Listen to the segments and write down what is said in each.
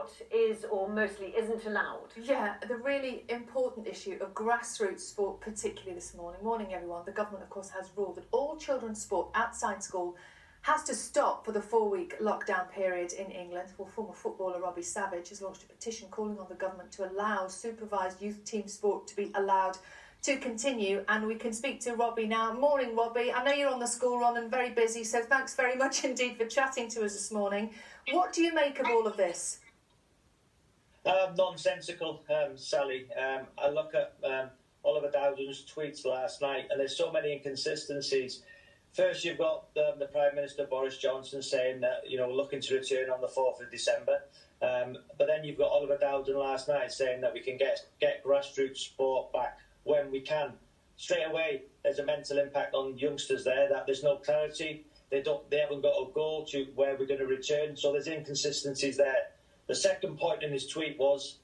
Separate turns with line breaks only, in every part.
what is or mostly isn't allowed.
Yeah, the really important issue of grassroots sport, particularly this morning. Morning, everyone. The government, of course, has ruled that all children's sport outside school has to stop for the 4-week lockdown period in England. Well, former footballer Robbie Savage has launched a petition calling on the government to allow supervised youth team sport to be allowed to continue, and we can speak to Robbie now. Morning, Robbie. I know you're on the school run and very busy, so thanks very much indeed for chatting to us this morning. What do you make of all of this?
Nonsensical, Sally. I look at Oliver Dowden's tweets last night, and there's so many inconsistencies. First, you've got the Prime Minister Boris Johnson saying that, looking to return on the 4th of December. But then you've got Oliver Dowden last night saying that we can get grassroots sport back when we can. Straight away, there's a mental impact on youngsters there that there's no clarity. They haven't got a goal to where we're going to return. So there's inconsistencies there. The second point in his tweet was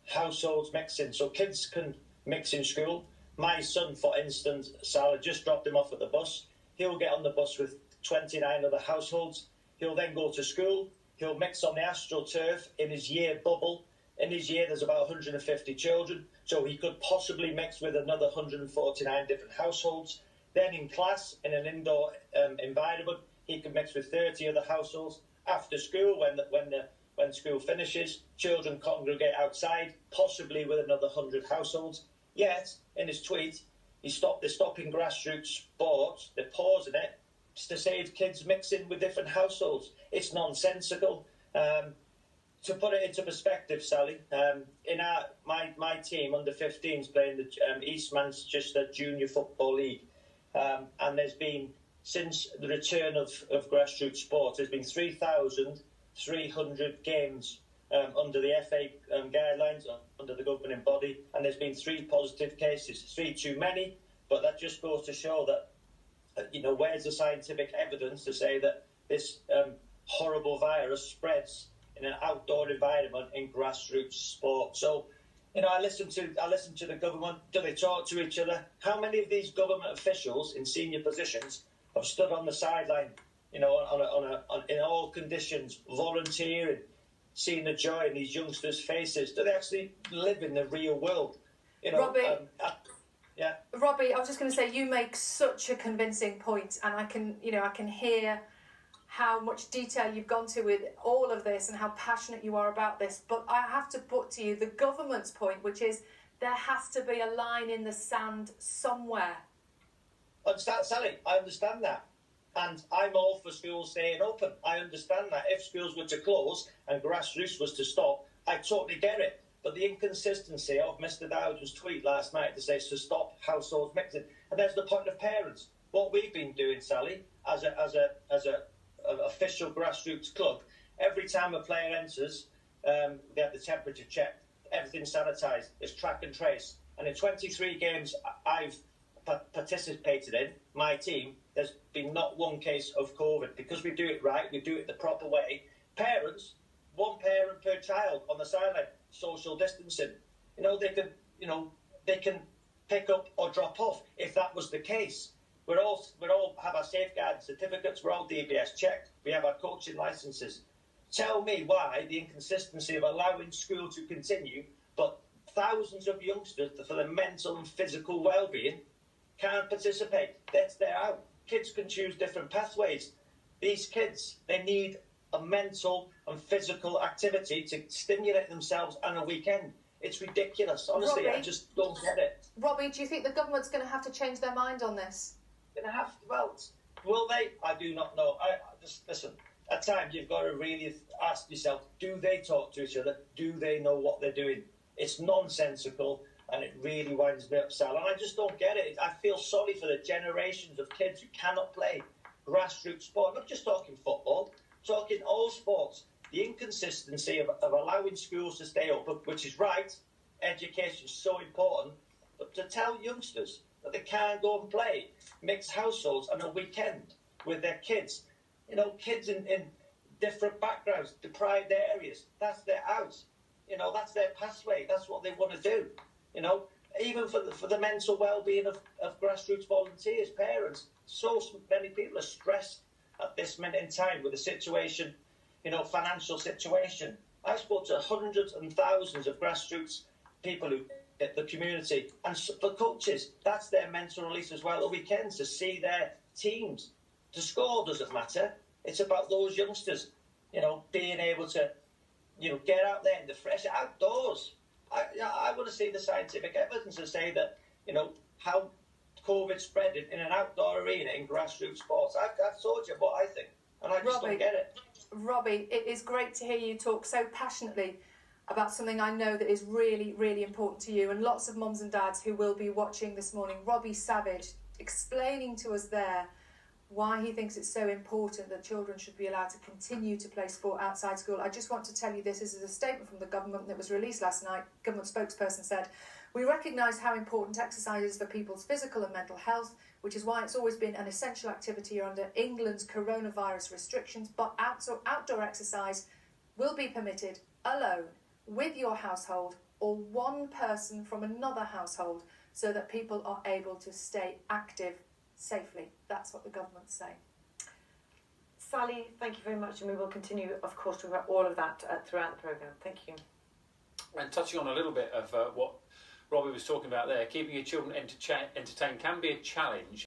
households mixing. So kids can mix in school. My son, for instance, Salah, just dropped him off at the bus. He'll get on the bus with 29 other households. He'll then go to school. He'll mix on the AstroTurf in his year bubble. In his year, there's about 150 children, so he could possibly mix with another 149 different households. Then in class, in an indoor environment, he could mix with 30 other households. After school, when school finishes, children congregate outside, possibly with another 100 households. Yet, in his tweet, they're stopping grassroots sports, they're pausing it to save kids mixing with different households. It's nonsensical. To put it into perspective, Sally, in my team, under 15s, playing the East Manchester Junior Football League, and there's been, since the return of grassroots sport, there's been 3,300 games under the FA guidelines, under the governing body, and there's been 3 positive cases. 3 too many, but that just goes to show that, where's the scientific evidence to say that this horrible virus spreads in an outdoor environment in grassroots sport? So, I listen to the government. Do they talk to each other? How many of these government officials in senior positions have stood on the sideline, in all conditions, volunteering, seeing the joy in these youngsters' faces? Do they actually live in the real world?
Robbie,
yeah.
Robbie, I was just going to say, you make such a convincing point, and I can hear how much detail you've gone to with all of this and how passionate you are about this. But I have to put to you the government's point, which is there has to be a line in the sand somewhere.
Sally, I understand that. And I'm all for schools staying open. I understand that. If schools were to close and grassroots was to stop, I totally get it. But the inconsistency of Mr. Dowden's tweet last night to say to stop households mixing, and there's the point of parents. What we've been doing, Sally, as a official grassroots club, every time a player enters, they have the temperature checked, everything's sanitised, it's track and trace. And in 23 games I've participated in, my team, there's been not one case of COVID, because we do it right, we do it the proper way. Parents, 1 parent per child on the sideline, social distancing. They can pick up or drop off if that was the case. We're all have our safeguarding certificates. We're all DBS checked. We have our coaching licences. Tell me why the inconsistency of allowing school to continue, but thousands of youngsters for their mental and physical well-being can't participate. They're out. Kids can choose different pathways. These kids, they need a mental and physical activity to stimulate themselves on a weekend. It's ridiculous. Honestly,
Robbie,
I just don't get it.
Robbie, do you think the government's going to have to change their mind on this?
Well, will they? I do not know. I just listen. At times, you've got to really ask yourself: do they talk to each other? Do they know what they're doing? It's nonsensical, and it really winds me up, Sal. And I just don't get it. I feel sorry for the generations of kids who cannot play grassroots sport. I'm not just talking football, talking all sports. The inconsistency of allowing schools to stay open, which is right. Education is so important, but to tell youngsters that they can't go and play mixed households on a weekend with their kids, kids in different backgrounds, deprived areas, that's their house, that's their pathway, that's what they want to do, even for the mental well-being of grassroots volunteers, parents. So many people are stressed at this minute in time with the situation, financial situation. I spoke to hundreds and thousands of grassroots people who at the community, and for coaches, that's their mental release as well. At weekends to see their teams. To score doesn't matter. It's about those youngsters, being able to, get out there in the fresh outdoors. I want to see the scientific evidence to say that, how COVID spread in an outdoor arena in grassroots sports. I've told you what I think, and I just don't get it.
Robbie, it is great to hear you talk so passionately about something I know that is really, really important to you, and lots of mums and dads who will be watching this morning. Robbie Savage explaining to us there why he thinks it's so important that children should be allowed to continue to play sport outside school. I just want to tell you this is a statement from the government that was released last night. Government spokesperson said, "We recognise how important exercise is for people's physical and mental health, which is why it's always been an essential activity under England's coronavirus restrictions, but outdoor exercise will be permitted alone, with your household or one person from another household, so that people are able to stay active safely." That's what the government's saying.
Sally, thank you very much, and we will continue, of course, to talk about all of that throughout the programme. Thank you.
And touching on a little bit of what Robbie was talking about there, keeping your children entertained can be a challenge.